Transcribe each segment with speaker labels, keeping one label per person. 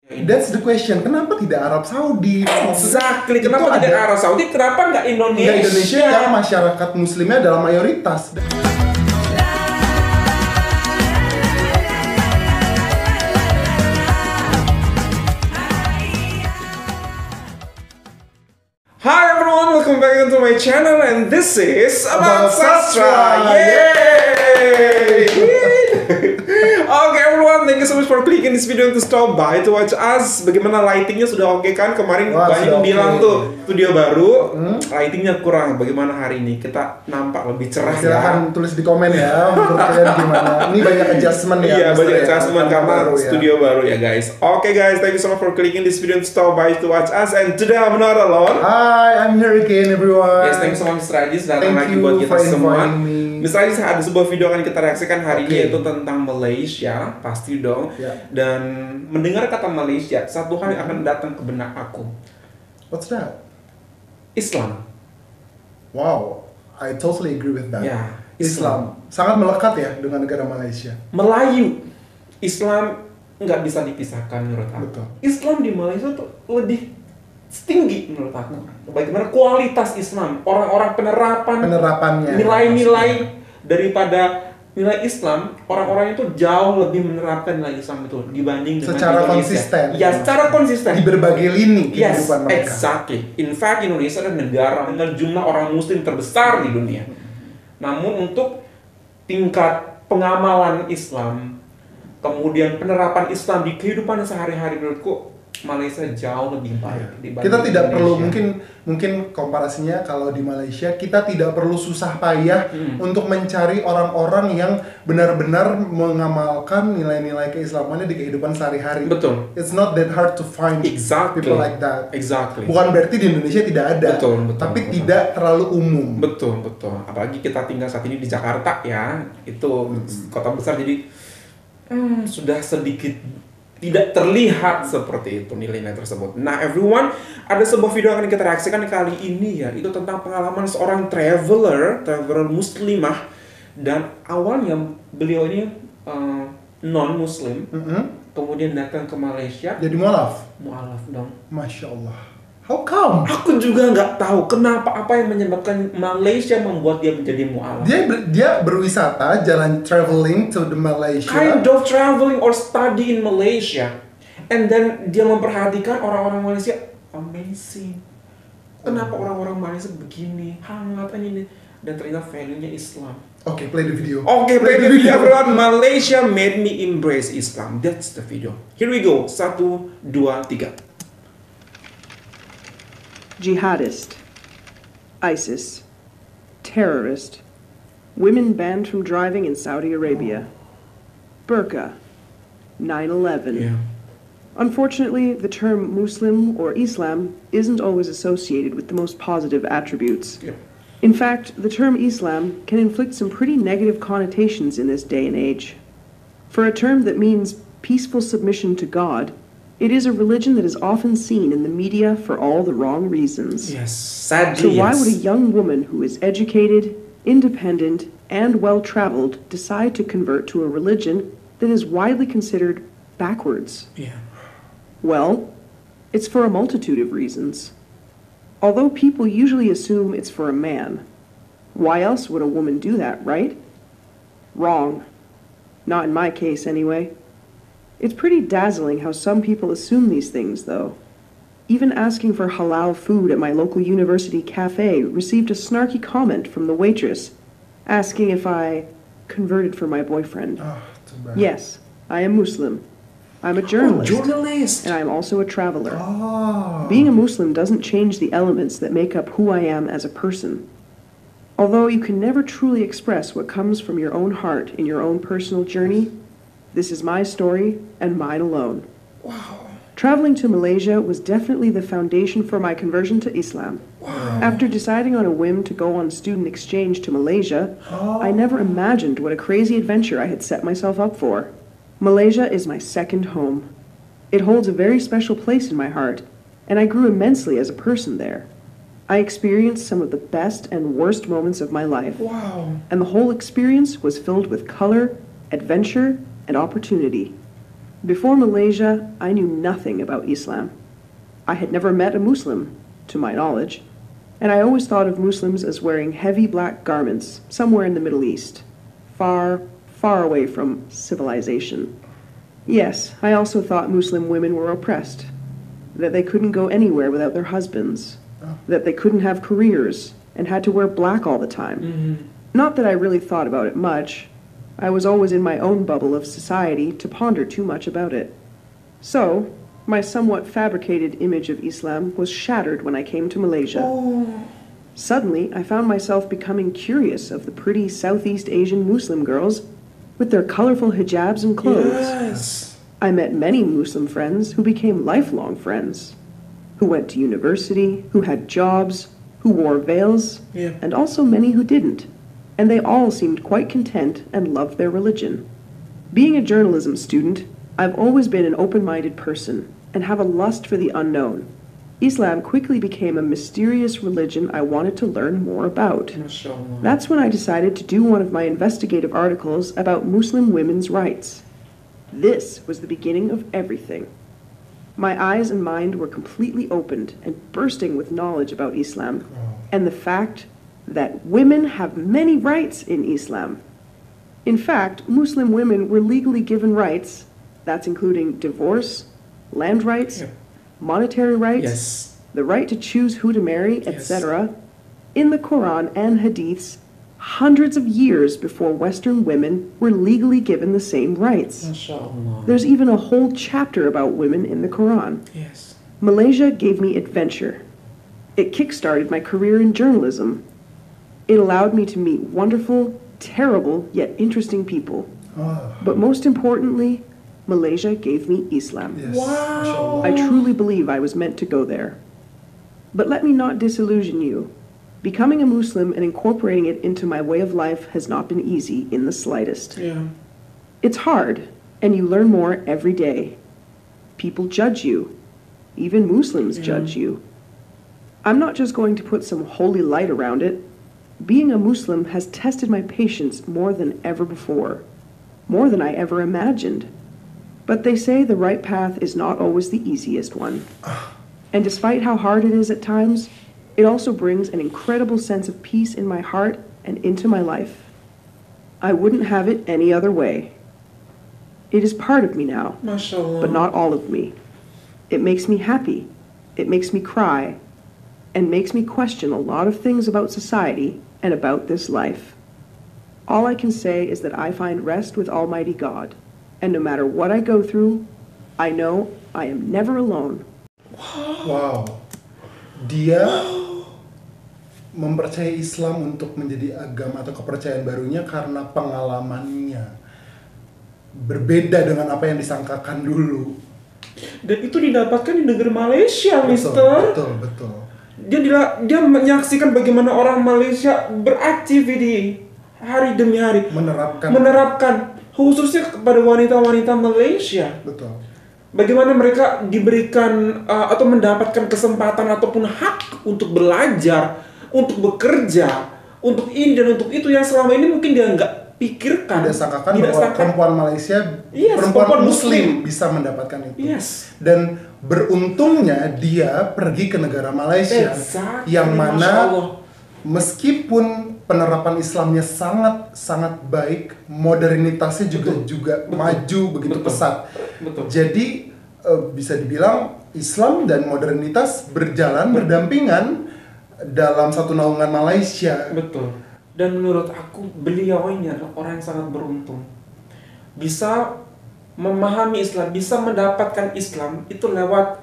Speaker 1: That's the question. Kenapa tidak Arab Saudi?
Speaker 2: Exactly.
Speaker 1: Itu
Speaker 2: Kenapa tidak
Speaker 1: ada-
Speaker 2: Arab Saudi? Kenapa nggak Indonesia?
Speaker 1: Nggak Indonesia yang masyarakat muslimnya adalah mayoritas.
Speaker 2: Hi everyone, welcome back into my channel and this is About
Speaker 1: About
Speaker 2: Sastra.
Speaker 1: Sastra.
Speaker 2: Yay! Okay everyone, thank you so much for clicking this video to stop by to watch us. Bagaimana lightingnya sudah oke kan? Kemarin
Speaker 1: Wah,
Speaker 2: banyak
Speaker 1: sudah
Speaker 2: yang bilang
Speaker 1: oke.
Speaker 2: tuh studio baru, lightingnya kurang. Bagaimana hari ini? Kita nampak lebih cerah
Speaker 1: Silahkan
Speaker 2: ya.
Speaker 1: tulis di komen ya menurut kalian gimana. Ini banyak adjustment ya.
Speaker 2: Iya,
Speaker 1: Mister,
Speaker 2: banyak
Speaker 1: ya.
Speaker 2: adjustment karena
Speaker 1: Baru ya.
Speaker 2: studio baru ya guys. Okay guys, thank you so much for clicking this video to stop by to watch us. And today I'm not alone.
Speaker 1: Hi, I'm here again everyone.
Speaker 2: Yes, thank you so much Mr. Ajis datang
Speaker 1: Thank
Speaker 2: lagi
Speaker 1: you
Speaker 2: buat kita
Speaker 1: for
Speaker 2: semua.
Speaker 1: inviting me.
Speaker 2: Mr. Ajis ada sebuah video akan kita reaksikan hari ini
Speaker 1: Oke.
Speaker 2: yaitu tentang Malaysia, pasti dong.
Speaker 1: Ya.
Speaker 2: Dan mendengar kata Malaysia, satu hal yang akan datang ke benak aku.
Speaker 1: What's that?
Speaker 2: Islam.
Speaker 1: Wow, I totally agree with that.
Speaker 2: Ya,
Speaker 1: Islam sangat melekat ya dengan negara Malaysia.
Speaker 2: Melayu. Islam nggak bisa dipisahkan menurut aku.
Speaker 1: Betul.
Speaker 2: Islam di Malaysia tuh lebih tinggi menurut aku. Bagaimana kualitas Islam, orang-orang
Speaker 1: Penerapannya.
Speaker 2: nilai-nilai daripada nilai Islam, orang-orang itu jauh lebih menerapkan nilai Islam itu dibanding dengan
Speaker 1: Secara
Speaker 2: Indonesia.
Speaker 1: konsisten.
Speaker 2: Ya, secara konsisten.
Speaker 1: Di berbagai lini
Speaker 2: Yes,
Speaker 1: kehidupan mereka.
Speaker 2: exactly. In fact, Indonesia adalah negara dengan jumlah orang Muslim terbesar di dunia. Namun untuk tingkat pengamalan Islam, kemudian penerapan Islam di kehidupan sehari-hari menurutku Malaysia jauh lebih baik dibanding
Speaker 1: Kita tidak perlu
Speaker 2: Indonesia.
Speaker 1: mungkin komparasinya kalau di Malaysia kita tidak perlu susah payah untuk mencari orang-orang yang benar-benar mengamalkan nilai-nilai keislamannya di kehidupan sehari-hari.
Speaker 2: Betul.
Speaker 1: It's not that hard to find
Speaker 2: Exactly.
Speaker 1: people like that.
Speaker 2: Exactly.
Speaker 1: Bukan berarti di Indonesia tidak ada,
Speaker 2: Betul, betul,
Speaker 1: tapi
Speaker 2: betul.
Speaker 1: tidak terlalu umum.
Speaker 2: Betul, betul. Apalagi kita tinggal saat ini di Jakarta ya, itu kota besar jadi sudah sedikit tidak terlihat seperti itu nilai-nilai tersebut. Nah everyone, ada sebuah video yang akan kita reaksikan kali ini ya, itu tentang pengalaman seorang traveler muslimah, dan awalnya beliau ini non muslim, kemudian datang ke Malaysia,
Speaker 1: Jadi mualaf.
Speaker 2: mualaf dong.
Speaker 1: Masya Allah. How come?
Speaker 2: Aku juga nggak tahu kenapa, apa yang menyebabkan Malaysia membuat dia menjadi mualaf.
Speaker 1: Dia berwisata, jalan traveling to the Malaysia.
Speaker 2: Kind of traveling or study in Malaysia, and then dia memperhatikan orang-orang Malaysia. Amazing. Kenapa orang-orang Malaysia begini hangat ini, dan ternyata value-nya Islam.
Speaker 1: Oke, play the video.
Speaker 2: Oke, play the video everyone. Malaysia made me embrace Islam. That's the video. Here we go. 1, 2, 3.
Speaker 3: Jihadist, ISIS, terrorist, women banned from driving in Saudi Arabia, burqa, 9/11.
Speaker 2: Yeah.
Speaker 3: Unfortunately, the term Muslim or Islam isn't always associated with the most positive attributes.
Speaker 2: Yep.
Speaker 3: In fact, the term Islam can inflict some pretty negative connotations in this day and age. For a term that means peaceful submission to God, it is a religion that is often seen in the media for all the wrong reasons.
Speaker 2: Yes.
Speaker 3: So
Speaker 2: Sadly,
Speaker 3: why
Speaker 2: yes.
Speaker 3: would a young woman who is educated, independent, and well-traveled decide to convert to a religion that is widely considered backwards?
Speaker 2: Yeah.
Speaker 3: Well, it's for a multitude of reasons. Although people usually assume it's for a man, why else would a woman do that, right? Wrong. Not in my case, anyway. It's pretty dazzling how some people assume these things, though. Even asking for halal food at my local university cafe received a snarky comment from the waitress, asking if I converted for my boyfriend.
Speaker 1: Oh, too bad.
Speaker 3: Yes, I am Muslim. I'm a journalist.
Speaker 2: Journalist.
Speaker 3: And I am also a traveler.
Speaker 1: Oh.
Speaker 3: Being a Muslim doesn't change the elements that make up who I am as a person. Although you can never truly express what comes from your own heart in your own personal journey, this is my story and mine alone.
Speaker 2: Wow.
Speaker 3: Traveling to Malaysia was definitely the foundation for my conversion to Islam.
Speaker 2: Wow.
Speaker 3: After deciding on a whim to go on student exchange to Malaysia, I never imagined what a crazy adventure I had set myself up for. Malaysia is my second home. It holds a very special place in my heart, and I grew immensely as a person there. I experienced some of the best and worst moments of my life,
Speaker 2: Wow.
Speaker 3: and the whole experience was filled with color, adventure, and opportunity. Before Malaysia, I knew nothing about Islam. I had never met a Muslim, to my knowledge, and I always thought of Muslims as wearing heavy black garments somewhere in the Middle East, far, far away from civilization. Yes, I also thought Muslim women were oppressed, that they couldn't go anywhere without their husbands, that they couldn't have careers and had to wear black all the time. Not that I really thought about it much. I was always in my own bubble of society to ponder too much about it. So, my somewhat fabricated image of Islam was shattered when I came to Malaysia. Suddenly, I found myself becoming curious of the pretty Southeast Asian Muslim girls with their colorful hijabs and clothes.
Speaker 2: Yes.
Speaker 3: I met many Muslim friends who became lifelong friends, who went to university, who had jobs, who wore veils, and also many who didn't. And they all seemed quite content and loved their religion. Being a journalism student, I've always been an open-minded person and have a lust for the unknown. Islam quickly became a mysterious religion I wanted to learn more about.
Speaker 2: MashaAllah.
Speaker 3: That's when I decided to do one of my investigative articles about Muslim women's rights. This was the beginning of everything. My eyes and mind were completely opened and bursting with knowledge about Islam and the fact that women have many rights in Islam. In fact, Muslim women were legally given rights, that's including divorce, land rights, monetary rights,
Speaker 2: Yes.
Speaker 3: the right to choose who to marry, etc., in the Quran and Hadiths, hundreds of years before Western women were legally given the same rights.
Speaker 2: MashaAllah.
Speaker 3: There's even a whole chapter about women in the Quran.
Speaker 2: Yes.
Speaker 3: Malaysia gave me adventure. It kickstarted my career in journalism. It allowed me to meet wonderful, terrible, yet interesting people. But most importantly, Malaysia gave me Islam.
Speaker 1: Yes.
Speaker 2: Wow.
Speaker 3: I truly believe I was meant to go there. But let me not disillusion you. Becoming a Muslim and incorporating it into my way of life has not been easy in the slightest.
Speaker 2: Yeah.
Speaker 3: It's hard, and you learn more every day. People judge you. Even Muslims judge you. I'm not just going to put some holy light around it. Being a Muslim has tested my patience more than ever before, more than I ever imagined. But they say the right path is not always the easiest one. And despite how hard it is at times, it also brings an incredible sense of peace in my heart and into my life. I wouldn't have it any other way. It is part of me now,
Speaker 2: MashaAllah.
Speaker 3: but not all of me. It makes me happy, it makes me cry, and makes me question a lot of things about society and about this life. All I can say is that I find rest with Almighty God, and no matter what I go through, I know I am never alone.
Speaker 1: Wow. Dia mempercayai Islam untuk menjadi agama atau kepercayaan barunya karena pengalamannya. Berbeda dengan apa yang disangkakan dulu.
Speaker 2: Dan itu didapatkan di negeri Malaysia,
Speaker 1: Betul,
Speaker 2: Mister.
Speaker 1: betul.
Speaker 2: Dia menyaksikan bagaimana orang Malaysia beraktiviti hari demi hari, menerapkan khususnya kepada wanita-wanita Malaysia.
Speaker 1: Betul.
Speaker 2: Bagaimana mereka diberikan atau mendapatkan kesempatan ataupun hak untuk belajar, untuk bekerja, untuk ini dan untuk itu yang selama ini mungkin dia nggak pikirkan.
Speaker 1: Tidak sangkakan bahwa perempuan Malaysia, perempuan Muslim bisa mendapatkan itu.
Speaker 2: Yes.
Speaker 1: Dan beruntungnya dia pergi ke negara Malaysia, yang mana meskipun penerapan Islamnya sangat baik, modernitasnya juga maju begitu pesat.
Speaker 2: Betul.
Speaker 1: Jadi bisa dibilang Islam dan modernitas berjalan berdampingan dalam satu naungan Malaysia.
Speaker 2: Betul. Dan menurut aku beliau ini adalah orang yang sangat beruntung. Bisa memahami Islam, bisa mendapatkan Islam itu lewat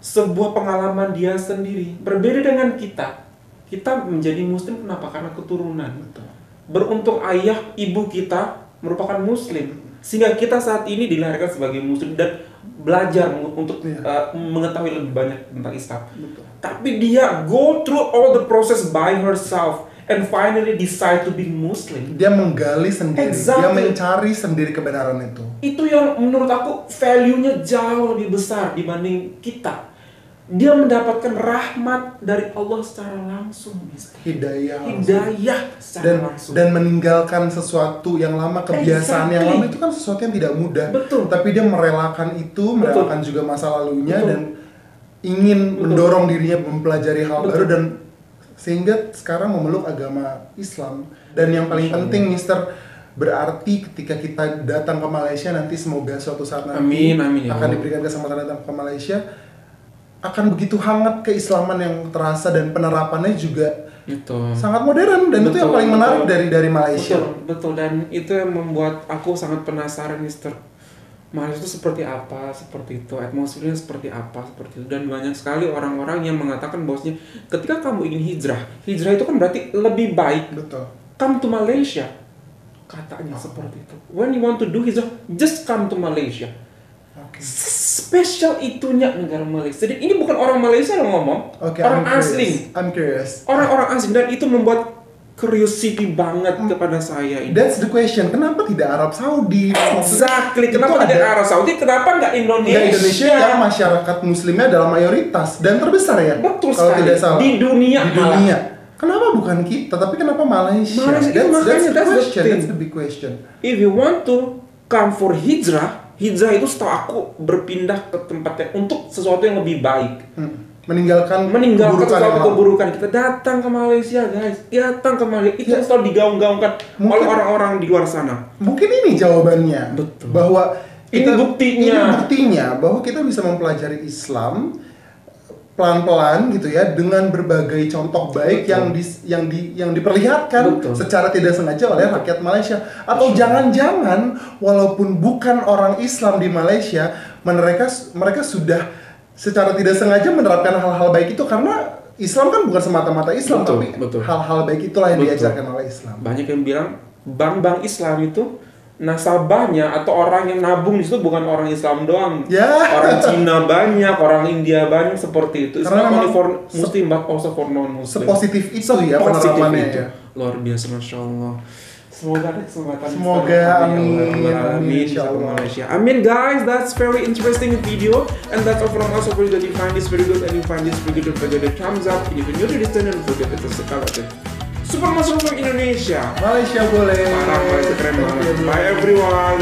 Speaker 2: sebuah pengalaman dia sendiri. Berbeda dengan kita. Kita menjadi Muslim kenapa? Karena keturunan. Beruntung ayah ibu kita merupakan Muslim, sehingga kita saat ini dilahirkan sebagai Muslim dan belajar untuk mengetahui lebih banyak tentang Islam. Tapi dia go through all the process by herself and finally decide to be Muslim.
Speaker 1: Dia menggali sendiri,
Speaker 2: Exactly.
Speaker 1: dia mencari sendiri kebenaran itu.
Speaker 2: Itu yang menurut aku value-nya jauh lebih besar dibanding kita. dia mendapatkan rahmat dari Allah secara langsung, Mister.
Speaker 1: Hidayah
Speaker 2: Secara langsung.
Speaker 1: dan meninggalkan sesuatu yang lama, kebiasaan yang lama itu kan sesuatu yang tidak mudah.
Speaker 2: Betul.
Speaker 1: Tapi dia merelakan itu, merelakan juga masa lalunya.
Speaker 2: Betul.
Speaker 1: Dan ingin mendorong dirinya mempelajari hal baru, dan sehingga sekarang memeluk agama Islam. Dan yang paling penting, Mister, berarti ketika kita datang ke Malaysia nanti, semoga suatu saat nanti
Speaker 2: Amin, ya
Speaker 1: akan
Speaker 2: Allah.
Speaker 1: diberikan kesempatan datang ke Malaysia, akan begitu hangat keislaman yang terasa, dan penerapannya juga
Speaker 2: Betul.
Speaker 1: sangat modern, dan itu yang paling menarik dari Malaysia.
Speaker 2: Betul, dan itu yang membuat aku sangat penasaran, Mister. Malaysia itu seperti apa, seperti itu, atmosfernya seperti apa, seperti itu. Dan banyak sekali orang-orang yang mengatakan bahwasanya ketika kamu ingin hijrah itu kan berarti lebih baik
Speaker 1: Betul.
Speaker 2: come to Malaysia. Katanya seperti itu. When you want to do hijrah, just come to Malaysia.
Speaker 1: Oke.
Speaker 2: Spesial itunya negara Malaysia. Jadi ini bukan orang Malaysia yang ngomong,
Speaker 1: Oke,
Speaker 2: orang
Speaker 1: I'm curious.
Speaker 2: asing.
Speaker 1: I'm curious.
Speaker 2: Orang-orang asing, dan itu membuat curiosity banget kepada saya ini.
Speaker 1: That's the question. Kenapa tidak Arab Saudi?
Speaker 2: Exactly.
Speaker 1: Itu
Speaker 2: Kenapa tidak
Speaker 1: ada-
Speaker 2: Arab Saudi? Kenapa nggak Indonesia?
Speaker 1: Nggak Indonesia yang masyarakat muslimnya adalah mayoritas dan terbesar ya.
Speaker 2: Betul
Speaker 1: kalau
Speaker 2: sekali.
Speaker 1: tidak salah.
Speaker 2: Di dunia
Speaker 1: Di dunia. Kenapa bukan kita? Tapi kenapa Malaysia?
Speaker 2: Malaysia,
Speaker 1: That's
Speaker 2: makanya,
Speaker 1: the
Speaker 2: that's the
Speaker 1: question.
Speaker 2: thing.
Speaker 1: That's the big question.
Speaker 2: If you want to come for hijrah itu setahu aku berpindah ke tempatnya untuk sesuatu yang lebih baik.
Speaker 1: Meninggalkan
Speaker 2: Meninggalkan
Speaker 1: keburukan yang
Speaker 2: sesuatu
Speaker 1: lalu.
Speaker 2: keburukan. Kita datang ke Malaysia, guys. Datang ke Malaysia. Itu
Speaker 1: Ya.
Speaker 2: yang selalu digaung-gaungkan oleh
Speaker 1: Mungkin-
Speaker 2: orang-orang di luar sana.
Speaker 1: Mungkin ini jawabannya.
Speaker 2: Betul.
Speaker 1: Bahwa
Speaker 2: Ini buktinya.
Speaker 1: Ini buktinya bahwa kita bisa mempelajari Islam pelan-pelan gitu ya, dengan berbagai contoh baik yang diperlihatkan
Speaker 2: Betul.
Speaker 1: secara tidak sengaja oleh rakyat Malaysia. Atau jangan-jangan walaupun bukan orang Islam di Malaysia, mereka sudah secara tidak sengaja menerapkan hal-hal baik itu, karena Islam kan bukan semata-mata Islam,
Speaker 2: Betul,
Speaker 1: tapi
Speaker 2: betul.
Speaker 1: hal-hal baik itulah yang
Speaker 2: Betul.
Speaker 1: diajarkan oleh Islam.
Speaker 2: Banyak yang bilang bank-bank Islam itu nasabahnya atau orang yang nabung di situ bukan orang Islam doang.
Speaker 1: Ya.
Speaker 2: Orang Cina banyak, orang India banyak, seperti itu. It's
Speaker 1: Karena
Speaker 2: not only
Speaker 1: memang
Speaker 2: for Muslim but also for non-Muslim.
Speaker 1: Sepositif itu ya
Speaker 2: Sepositif
Speaker 1: penerapannya
Speaker 2: itu.
Speaker 1: ya.
Speaker 2: Luar biasa, Masya Allah. Semoga ada kesempatan.
Speaker 1: Semoga, amin,
Speaker 2: Amin.
Speaker 1: insya Allah.
Speaker 2: Malaysia. Amin, guys. That's very interesting video, and that's all from us. Hopefully that you find this very good and you find this very good. Give it a thumbs up. And if you're new to this channel, don't forget to subscribe. Super Muslim from Indonesia.
Speaker 1: Malaysia boleh.
Speaker 2: Parah, Malaysia keren
Speaker 1: Thank
Speaker 2: banget.
Speaker 1: you,
Speaker 2: Bye everyone.